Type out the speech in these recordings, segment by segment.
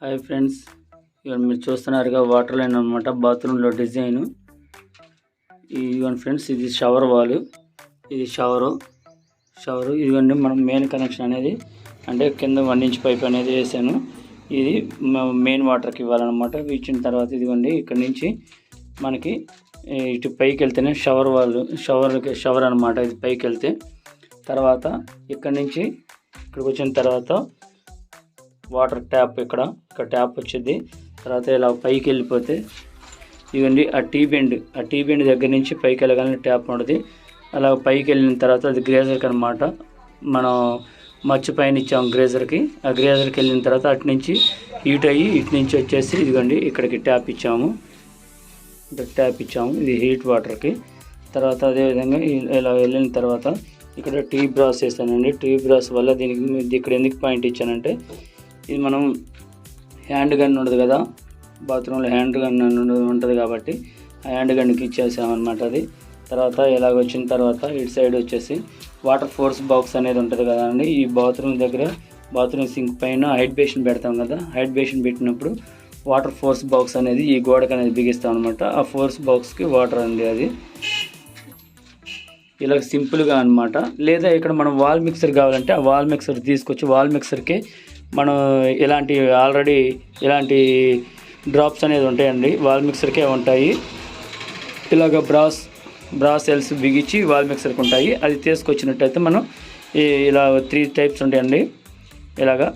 Hi friends, ఇవన్నీ మీరు చూస్తున్నారుగా వాటర్ లైన్ అనమాట. బాత్రూంలో డిజైన్ ఇవన్నీ ఫ్రెండ్స్. ఇది షవర్ వాల్, ఇది షవరు ఇవన్నీ మనం మెయిన్ కనెక్షన్ అనేది అంటే కింద 1 ఇంచ్ పైప్ అనేది వేసాను. ఇది మెయిన్ వాటర్కి ఇవ్వాలన్నమాట. ఇచ్చిన తర్వాత ఇదిగోండి ఇక్కడ నుంచి మనకి ఇటు పైకి వెళ్తేనే షవర్ వాల్, షవర్ అనమాట. ఇది పైకి వెళ్తే తర్వాత ఇక్కడ నుంచి ఇక్కడికి వచ్చిన తర్వాత వాటర్ ట్యాప్ ఇక్కడ ట్యాప్ వచ్చింది. తర్వాత ఇలా పైకి వెళ్ళిపోతే ఇవ్వండి ఆ టీ బెండ్ దగ్గర నుంచి పైకి వెళ్ళగానే ట్యాప్ ఉంటుంది. అలా పైకి వెళ్ళిన తర్వాత అది గ్రేజర్కి అనమాట. మనం మచ్చి పైన ఇచ్చాము గ్రేజర్కి. ఆ గ్రేజర్కి వెళ్ళిన తర్వాత అటు నుంచి హీట్ అయ్యి ఇటు నుంచి వచ్చేసి ఇదిగోండి ఇక్కడికి ట్యాప్ ఇచ్చాము. ఇది హీట్ వాటర్కి. తర్వాత అదేవిధంగా ఇలా వెళ్ళిన తర్వాత ఇక్కడ టీ బ్రాస్ వేస్తానండి. టీ బ్రాస్ వల్ల దీనికి ఇక్కడ ఎందుకు పాయింట్ ఇచ్చానంటే ఇది మనం హ్యాండ్ గన్ ఉండదు కదా, బాత్రూంలో హ్యాండ్ గన్ ఉంటుంది కాబట్టి ఆ హ్యాండ్ గన్కి ఇచ్చేసామన్నమాట. అది తర్వాత ఇలాగ వచ్చిన తర్వాత ఇటు సైడ్ వచ్చేసి వాటర్ ఫోర్స్ బాక్స్ అనేది ఉంటుంది కదా అండి. ఈ బాత్రూమ్ దగ్గర బాత్రూమ్ సింక్ పైన హైడ్ బేసిన్ పెడతాం కదా, హైడ్ బేసిన్ పెట్టినప్పుడు వాటర్ ఫోర్స్ బాక్స్ అనేది ఈ గోడకు అనేది బిగిస్తాం అనమాట. ఆ ఫోర్స్ బాక్స్కి వాటర్ అండి అది ఇలా సింపుల్గా అనమాట. లేదా ఇక్కడ మనం వాల్ మిక్సర్ కావాలంటే ఆ వాల్ మిక్సర్ తీసుకొచ్చి వాల్ మిక్సర్కి మనం ఆల్రెడీ ఇలాంటి డ్రాప్స్ అనేది ఉంటాయండి, వాల్ మిక్సర్కే ఉంటాయి. ఇలాగ బ్రాస్ సెల్స్ బిగించి వాల్ మిక్సర్కి ఉంటాయి. అది తీసుకొచ్చినట్టయితే మనం ఇలా 3 టైప్స్ ఉంటాయండి. ఇలాగా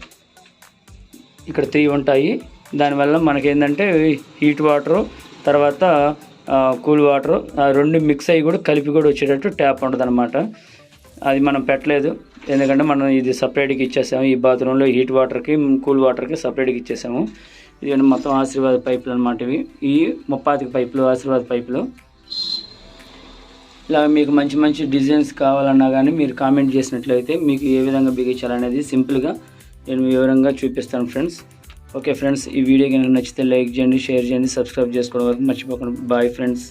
ఇక్కడ 3 ఉంటాయి. దానివల్ల మనకి ఏంటంటే హీట్ వాటరు తర్వాత కూల్ వాటరు రెండు మిక్స్ అయ్యి కూడా కలిపి కూడా వచ్చేటట్టు ట్యాప్ ఉంటుంది అనమాట. అది మనం పెట్టలేదు ఎందుకంటే మనం ఇది సపరేట్గా ఇచ్చేసాము. ఈ బాత్రూంలో హీట్ వాటర్కి కూల్ వాటర్కి సపరేట్గా ఇచ్చేసాము. ఇవి మొత్తం ఆశీర్వాద పైపులు అనమాట. ఈ 30 పైపులు ఆశీర్వాద పైపులు. ఇలా మీకు మంచి డిజైన్స్ కావాలన్నా కానీ మీరు కామెంట్ చేసినట్లయితే మీకు ఏ విధంగా బిగించాలనేది సింపుల్గా నేను వివరంగా చూపిస్తాను ఫ్రెండ్స్. ఓకే ఫ్రెండ్స్, ఈ వీడియో కనుక నచ్చితే లైక్ చేయండి, షేర్ చేయండి, సబ్స్క్రైబ్ చేసుకోవడం వరకు మర్చిపోకండి. Bye friends.